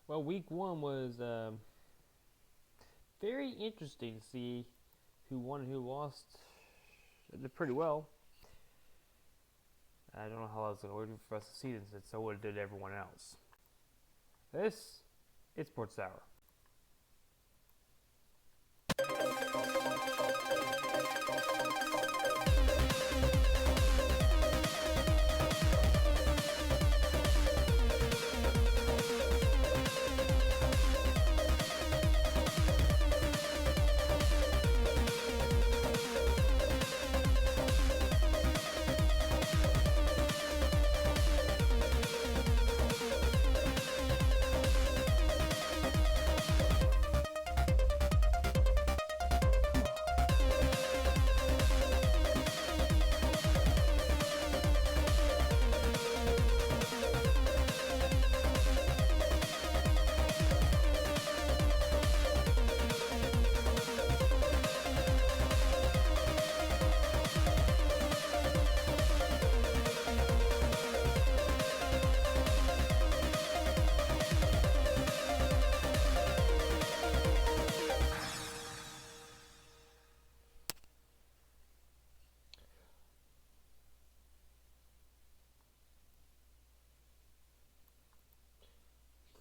Well, week one was very interesting to see who won and who lost. It did pretty well. I don't know how else it's going to work for us this season since so it did everyone else. This is Sports Hour.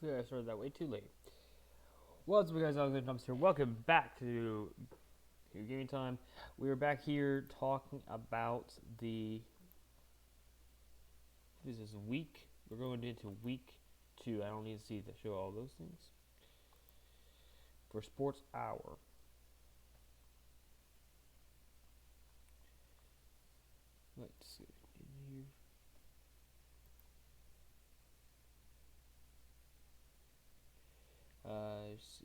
Clearly, I started that way too late. What's up, guys? Alexander Thomas here. Welcome back to your gaming time. We are back here talking about this is week. We're going into week 2. I don't need to see to show all those things for Sports Hour. Let's see here. Let's see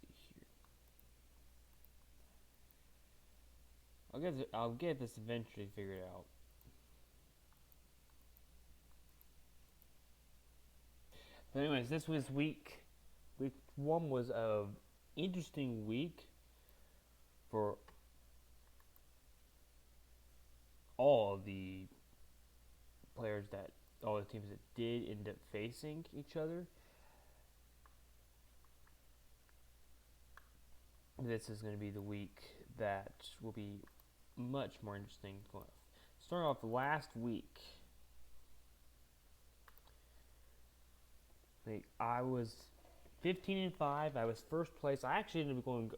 here. I'll get this eventually figured out. But anyways, this was week 1 was a interesting week for all the players all the teams that did end up facing each other. This is going to be the week that will be much more interesting. Starting off last week, I was 15-5. I was first place. I actually ended up going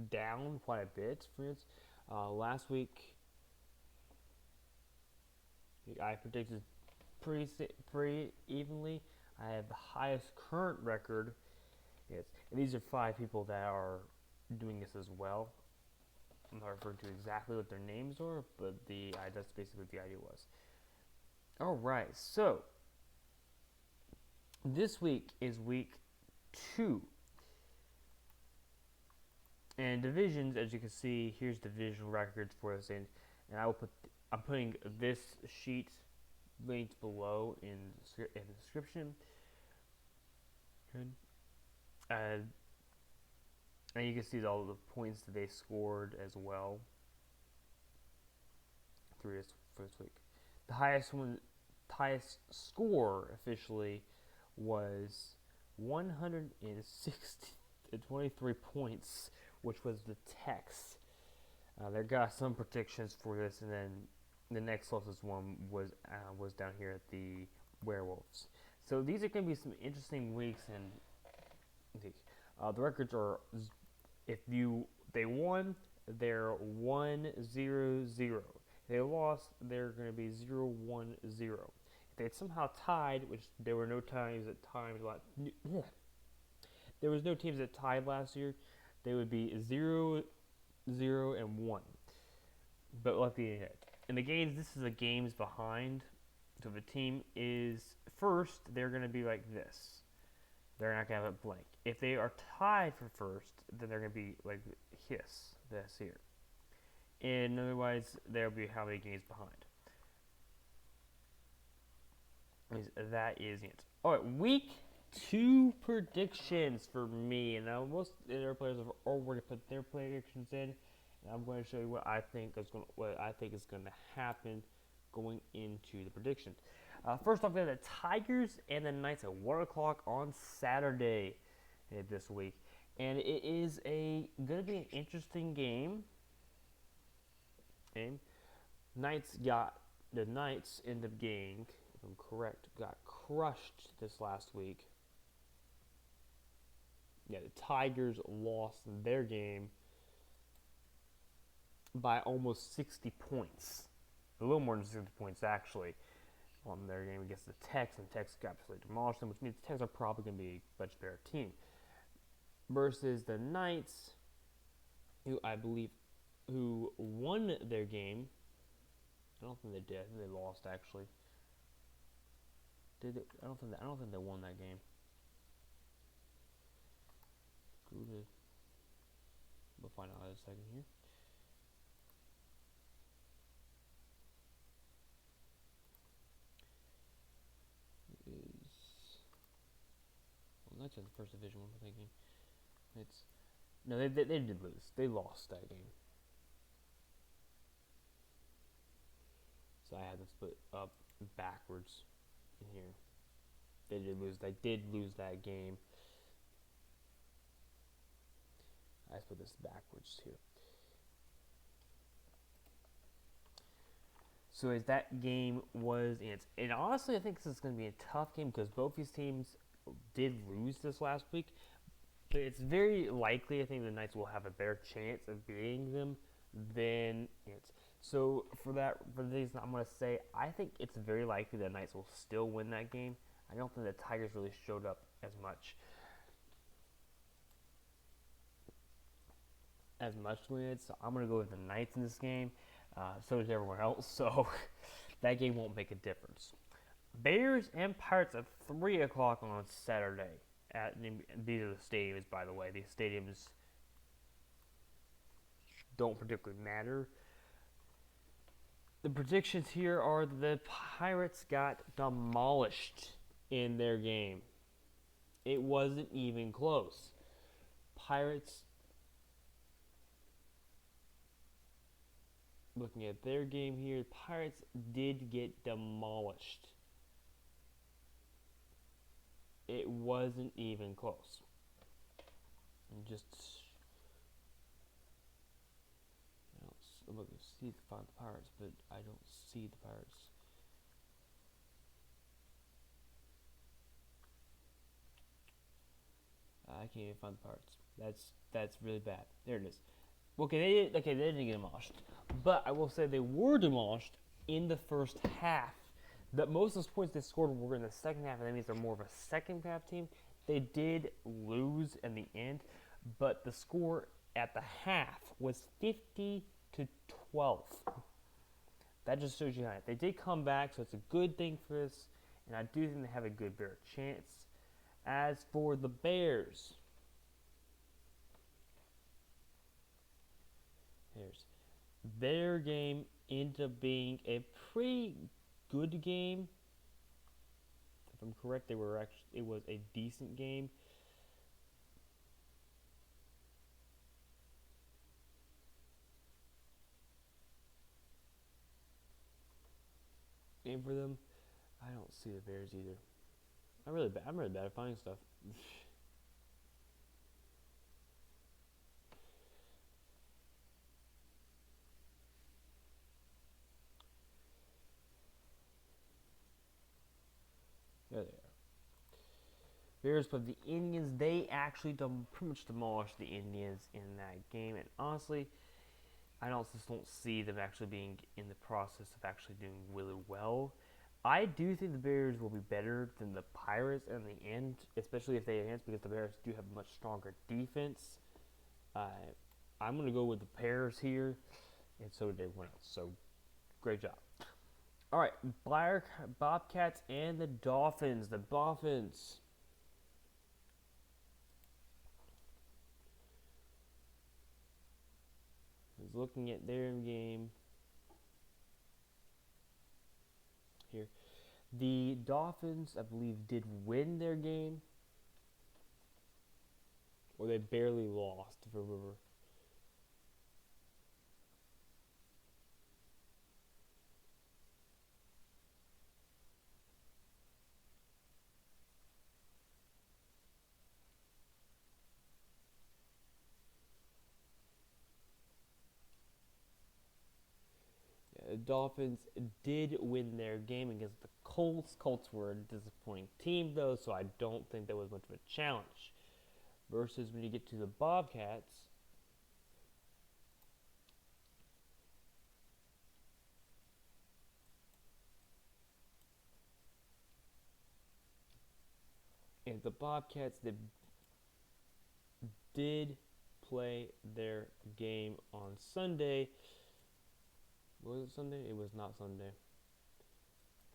down quite a bit. For instance, last week I predicted pretty evenly. I have the highest current record. Yes, and these are 5 people that are doing this as well. I'm not referring to exactly what their names are, but that's basically what the idea was. Alright, so this week is week 2. And divisions, as you can see, here's division records for this, and I'm putting this sheet linked below in the description. And you can see all the points that they scored as well for this week. The highest score officially was 123 points, which was the Tex. They got some predictions for this, and then the next closest one was down here at the Werewolves. So these are going to be some interesting weeks, and the records are, they won, they're 1-0-0. If they lost, they're going to be 0-1-0. If they somehow tied, which there were no times that there was no teams that tied last year, they would be 0-0-1. But luckily, in the games, this is the games behind. So if a team is first, they're going to be like this. They're not going to have it blank. If they are tied for first, then they're going to be like this here. And otherwise, there'll be how many games behind. That is it. Alright, week 2 predictions for me. And now most of our players have already put their predictions in. And I'm going to show you what I think is going to happen going into the predictions. First off, we have the Tigers and the Knights at 1 o'clock on Saturday. this week, and it is going to be an interesting game. The Knights end up getting, if I'm correct, got crushed this last week. Yeah, the Tigers lost their game by almost 60 points. A little more than 60 points, actually, on their game against the Tex, and the Tex got absolutely demolished them, which means the Tex are probably going to be a much better team. Versus the Knights, who I believe won their game. I don't think they did. I think they lost, actually. Did it? I don't think they won that game. We'll find out in a second here. That's in the first division. What am I thinking? No, they did lose. They lost that game. So I had them split up backwards in here. They did lose that game. I put this backwards here. So as that game was, and honestly, I think this is going to be a tough game because both these teams did lose this last week. But it's very likely, I think the Knights will have a better chance of beating them than it's. So for these, I'm going to say I think it's very likely the Knights will still win that game. I don't think the Tigers really showed up as much to win it. So I'm going to go with the Knights in this game. So does everyone else. So that game won't make a difference. Bears and Pirates at 3 o'clock on Saturday. These are the stadiums, by the way. These stadiums don't particularly matter. The predictions here are the Pirates got demolished in their game. It wasn't even close. Pirates, looking at their game here, Pirates did get demolished. It wasn't even close. And just I'm looking to see the Pirates, but I don't see the Pirates. I can't even find the Pirates. That's really bad. There it is. Okay, they didn't get demolished, but I will say they were demolished in the first half. That most of those points they scored were in the second half, and that means they're more of a second half team. They did lose in the end, but the score at the half was 50-12. That just shows you how they did come back, so it's a good thing for this, and I do think they have a good better chance. As for the Bears, their game ended up being a pretty good game. If I'm correct, it was a decent game. And for them, I don't see the Bears either. I'm really bad at finding stuff. There they are. Bears, but the Indians, they actually pretty much demolished the Indians in that game. And honestly, I just don't see them actually being in the process of actually doing really well. I do think the Bears will be better than the Pirates in the end, especially if they advance, because the Bears do have a much stronger defense. I'm going to go with the Bears here, and so did everyone else. So, great job. All right, Bobcats and the Dolphins. The Dolphins. Is looking at their game here. The Dolphins, I believe, did win their game, or they barely lost, if I remember. Dolphins did win their game against the Colts. Colts were a disappointing team, though, so I don't think that was much of a challenge. Versus when you get to the Bobcats, and the Bobcats did play their game on Sunday. Was it Sunday? It was not Sunday.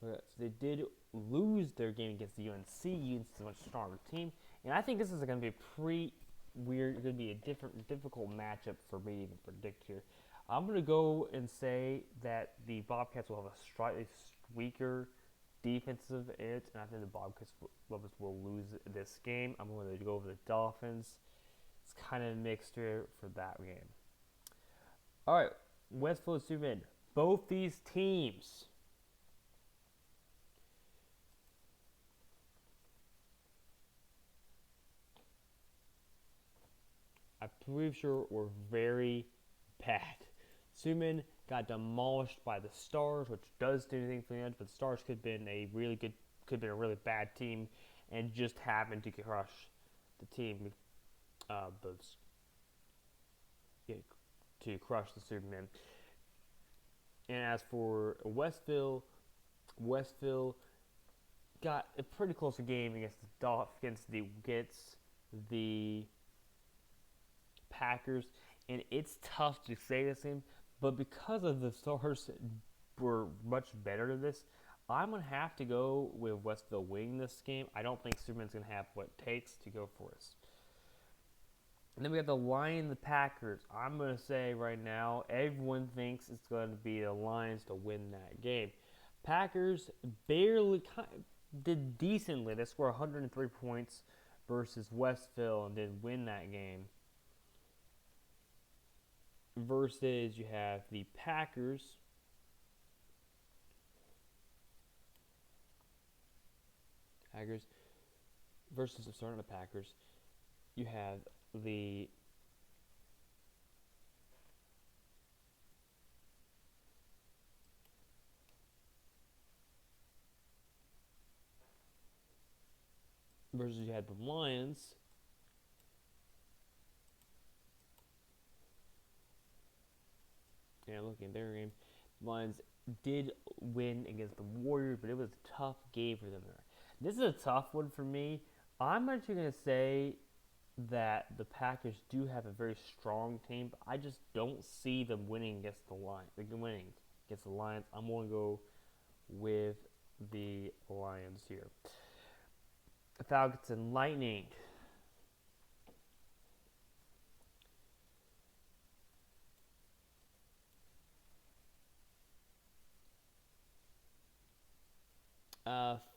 So they did lose their game against the UNC. UNC is a much stronger team, and I think this is going to be a pretty weird. Going to be a difficult matchup for me to even predict here. I'm going to go and say that the Bobcats will have a slightly weaker defensive edge, and I think the Bobcats will lose this game. I'm going to go over the Dolphins. It's kind of mixed here for that game. All right, Westfield Superman. Both these teams I'm pretty sure were very bad. Suman got demolished by the Stars, which does do anything for the Edge, but the Stars could have been a really bad team, and just happened to crush the team, to crush the Supermen. And as for Westville got a pretty close game against the Packers, and it's tough to say this game, but because of the Stars were much better than this, I'm going to have to go with Westville winning this game. I don't think Superman's going to have what it takes to go for us. And then we have the Lions, the Packers. I'm going to say right now, everyone thinks it's going to be the Lions to win that game. Packers barely did decently. They scored 103 points versus Westville and did win that game. Versus you have the Packers versus the Packers. You have the versus you had the Lions. Yeah, looking at their game, the Lions did win against the Warriors, but it was a tough game for them there. This is a tough one for me. I'm actually going to say that the Packers do have a very strong team, but I just don't see them winning against the Lions. I'm going to go with the Lions here. The Falcons and Lightning.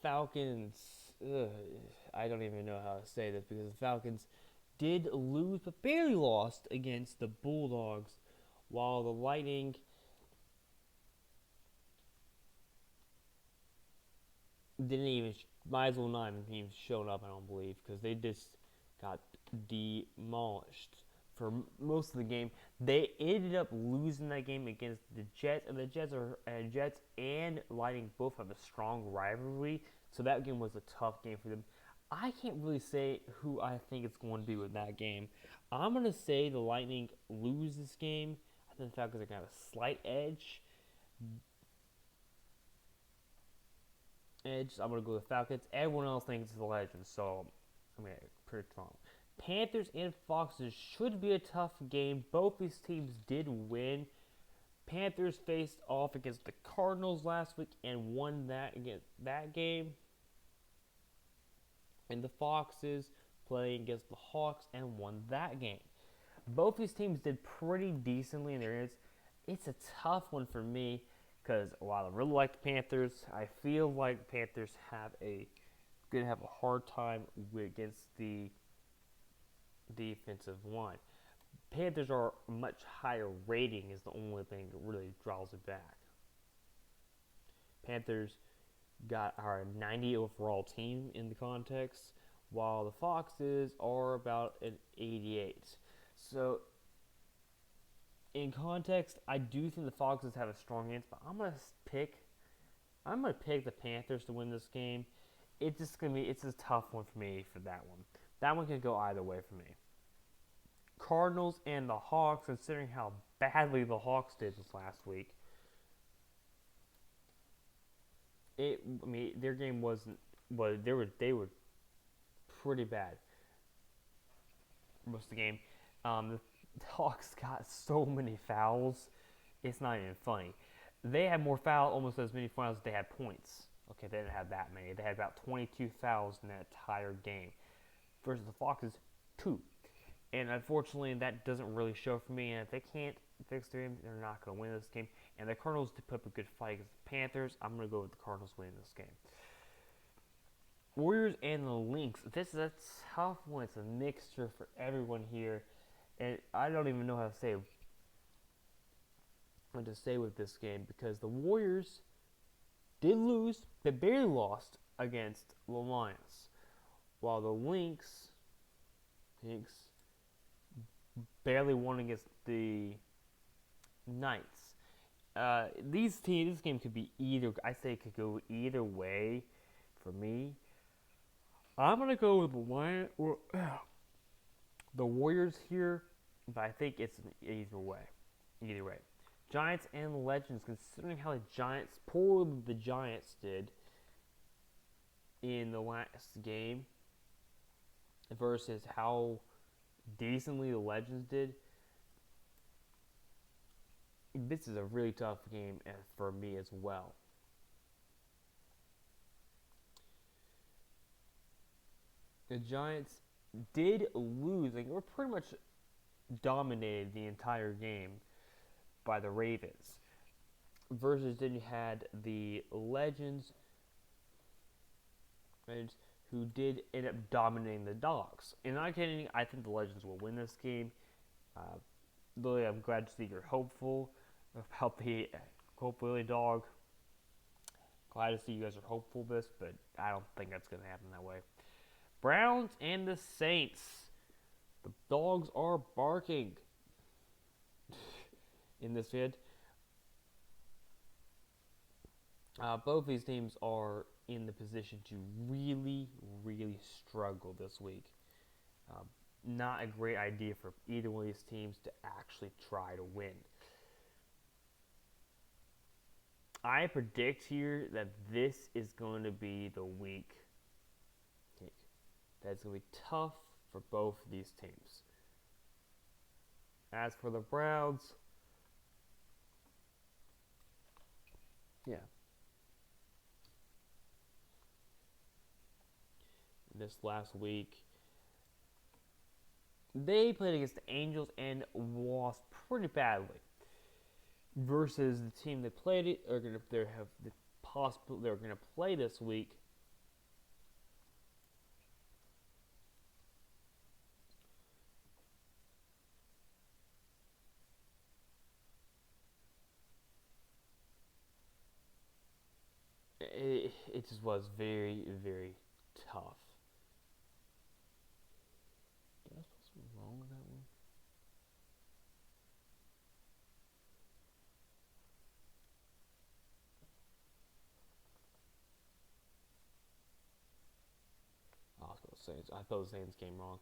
Falcons. I don't even know how to say this because the Falcons did lose, but barely lost against the Bulldogs, while the Lightning might as well not even shown up, I don't believe, because they just got demolished for most of the game. They ended up losing that game against the Jets, and the Jets and Lightning both have a strong rivalry, so that game was a tough game for them. I can't really say who I think it's going to be with that game. I'm going to say the Lightning lose this game. I think the Falcons are going to have a slight edge. I'm going to go with Falcons. Everyone else thinks it's the Legends, so I'm going to pretty strong. Panthers and Foxes should be a tough game. Both these teams did win. Panthers faced off against the Cardinals last week and won that game. And the Foxes playing against the Hawks and won that game. Both these teams did pretty decently in their areas. It's a tough one for me because while I really like the Panthers, I feel like the Panthers going to have a hard time against the defensive line. Panthers are a much higher rating is the only thing that really draws it back. Panthers are a 90 overall team in the context, while the Foxes are about an 88. So in context, I do think the Foxes have a strong chance, but I'm gonna pick the Panthers to win this game. It's a tough one for me for that one. That one can go either way for me. Cardinals and the Hawks, considering how badly the Hawks did this last week. Their game wasn't. Well, they were pretty bad most of the game. The Hawks got so many fouls. It's not even funny. They had more fouls, almost as many fouls as they had points. Okay, they didn't have that many. They had about 22 fouls in that entire game. Versus the Foxes, 2. And unfortunately, that doesn't really show for me. And if they can't fix their game, they're not going to win this game. And the Cardinals did put up a good fight against the Panthers. I'm going to go with the Cardinals winning this game. Warriors and the Lynx. This is a tough one. It's a mixture for everyone here. And I don't even know how to say what to say with this game because the Warriors did lose, but barely lost against the Lions. While the Lynx barely won against the Knights. This game could be either. I say it could go either way for me. I'm gonna go with the Warriors here, but I think it's either way. Either way, Giants and Legends. Considering how the Giants did in the last game versus how decently the Legends did, this is a really tough game for me as well. The Giants did lose. They were pretty much dominated the entire game by the Ravens. Versus then you had the Legends who did end up dominating the Dogs. And not kidding, I think the Legends will win this game. Lily, I'm glad to see you're hopeful about the Lily Dog. Glad to see you guys are hopeful of this, but I don't think that's going to happen that way. Browns and the Saints. The dogs are barking in this vid. Both these teams are in the position to really, really struggle this week. Not a great idea for either one of these teams to actually try to win. I predict here that this is going to be the week that's going to be tough for both of these teams. As for the Browns, this last week, they played against the Angels and lost pretty badly. Versus the team that played it are going to have the possible they're going to play this week. It just was very, very tough. Did I spell something wrong with that one? I spelled the Saints game wrong.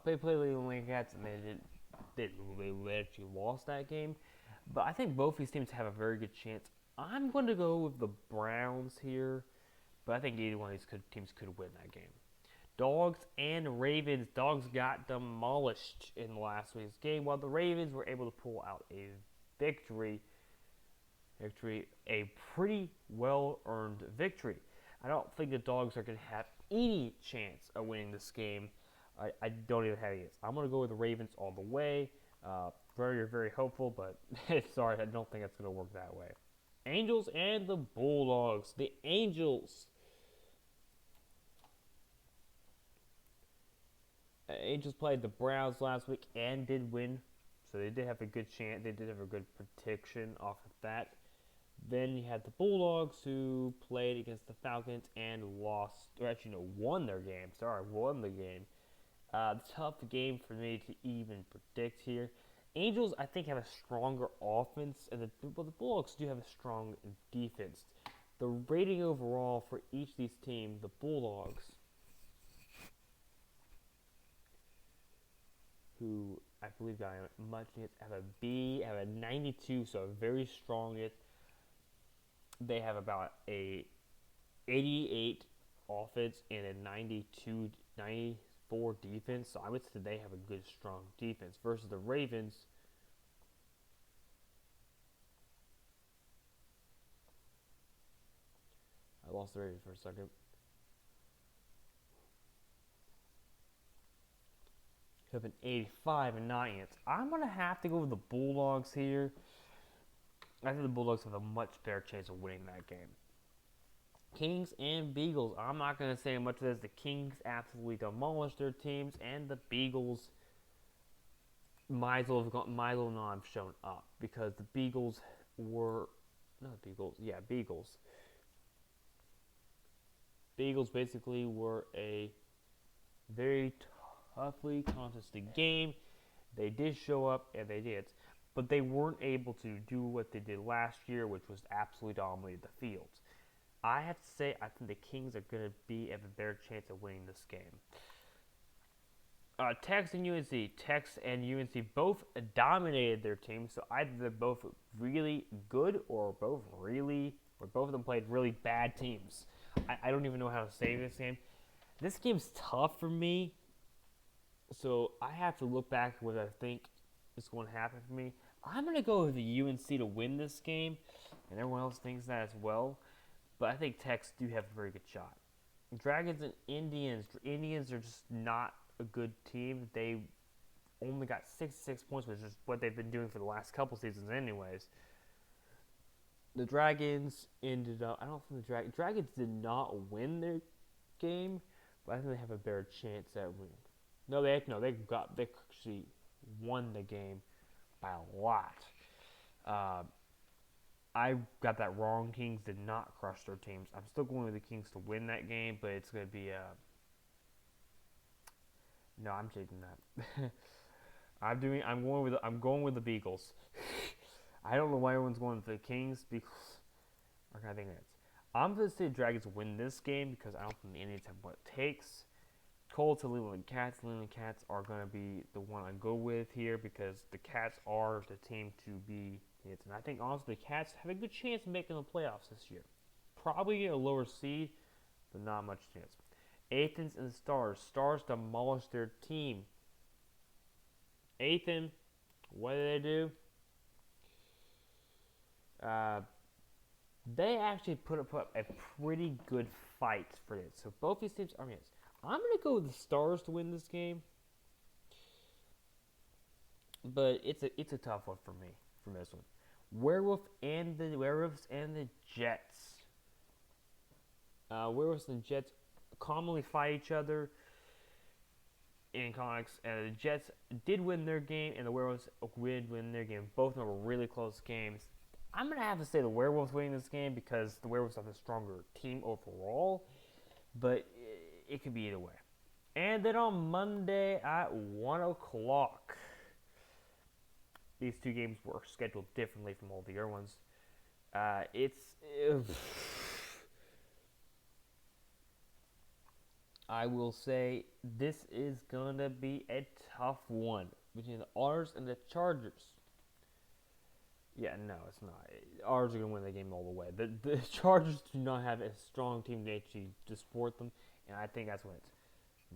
They played the Wildcats and they actually lost that game. But I think both these teams have a very good chance. I'm going to go with the Browns here, but I think either one of these teams could win that game. Dogs and Ravens. Dogs got demolished in last week's game, while the Ravens were able to pull out a victory, a pretty well-earned victory. I don't think the Dogs are going to have any chance of winning this game. I don't even have any. I'm going to go with the Ravens all the way. Very, very hopeful, but sorry, I don't think it's going to work that way. Angels and the Bulldogs. The Angels played the Browns last week and did win, so they did have a good chance. They did have a good prediction off of that. Then you had the Bulldogs who played against the Falcons and won their game. Won the game. Tough game for me to even predict here. Angels, I think, have a stronger offense, and the Bulldogs do have a strong defense. The rating overall for each of these teams, the Bulldogs, who I believe got much, have a B, have a 92, so very strong. They have about a 88 offense and a 94 defense. So I would say they have a good, strong defense versus the Ravens. I lost the Ravens for a second. Have an 85 and 9. I'm gonna have to go with the Bulldogs here. I think the Bulldogs have a much better chance of winning that game. Kings and Beagles. I'm not going to say much of this. The Kings absolutely demolished their teams, and the Beagles might as well not have shown up because the Beagles were Beagles. Beagles basically were a very toughly contested game. They did show up, and they did, but they weren't able to do what they did last year, which was absolutely dominate the fields. I have to say, I think the Kings are going to have a better chance of winning this game. Tex and UNC both dominated their teams, so either they're both really good or both of them played really bad teams. I don't even know how to say this game. This game's tough for me, so I have to look back at what I think is going to happen for me. I'm going to go with the UNC to win this game, and everyone else thinks that as well. But I think Tex do have a very good shot. Dragons and Indians. Indians are just not a good team. They only got 66 points, which is what they've been doing for the last couple seasons anyways. The Dragons ended up... I don't think the Dragons did not win their game, but I think they have a better chance at winning. They actually won the game by a lot. I got that wrong. Kings did not crush their teams. I'm still going with the Kings to win that game, but it's going to be no, I'm changing that. I'm going with the Beagles. I don't know why everyone's going with the Kings because I think it's. I'm going to say the Dragons win this game because I don't think the Indians have what it takes. Colts and Leland Cats. Leland Cats are going to be the one I go with here because the Cats are the team to be. And I think honestly the Cats have a good chance of making the playoffs this year. Probably get a lower seed, but not much chance. Athens and Stars. Stars demolished their team. Athens, what did they do? They actually put up a pretty good fight for this. So both these teams are against. I'm going to go with the Stars to win this game. But it's a tough one for me from this one. Werewolves and the Jets. Werewolves and Jets commonly fight each other in comics. The Jets did win their game, and the Werewolves did win their game. Both of them were really close games. I'm going to have to say the Werewolves winning this game because the Werewolves have a stronger team overall, but it could be either way. And then on Monday at 1 o'clock, these two games were scheduled differently from all the other ones. I will say this is going to be a tough one between the R's and the Chargers. Yeah, no, it's not. R's are going to win the game all the way. The Chargers do not have a strong team to actually support them, and I think that's what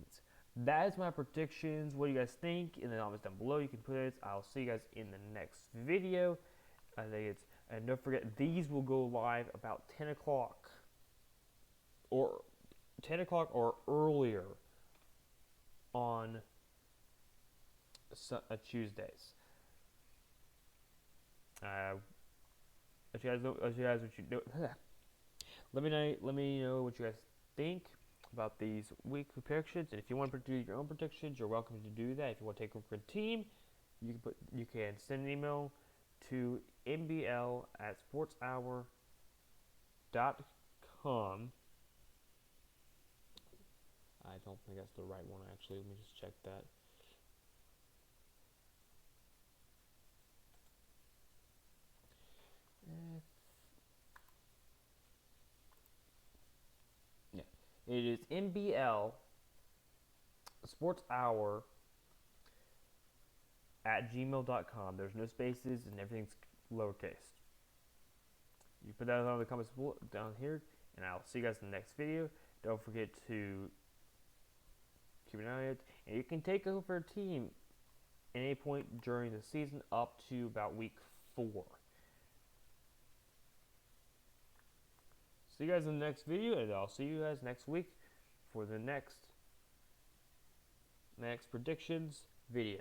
it's. That is my predictions. What do you guys think? In the comments down below, you can put it. I'll see you guys in the next video. I think it's, and don't forget, these will go live about 10 o'clock or earlier on Tuesdays. Let me know what you guys think about these weekly predictions, and if you want to do your own predictions, you're welcome to do that. If you want to take over a team, you can send an email to nbl@sportshour.com. I don't think that's the right one actually. Let me just check that. It is NBL Sports Hour at gmail.com. There's no spaces and everything's lowercase. You put that on the comments down here, and I'll see you guys in the next video. Don't forget to keep an eye on it, and you can take over a team at any point during the season up to about week 4. See you guys in the next video, and I'll see you guys next week for the next predictions video.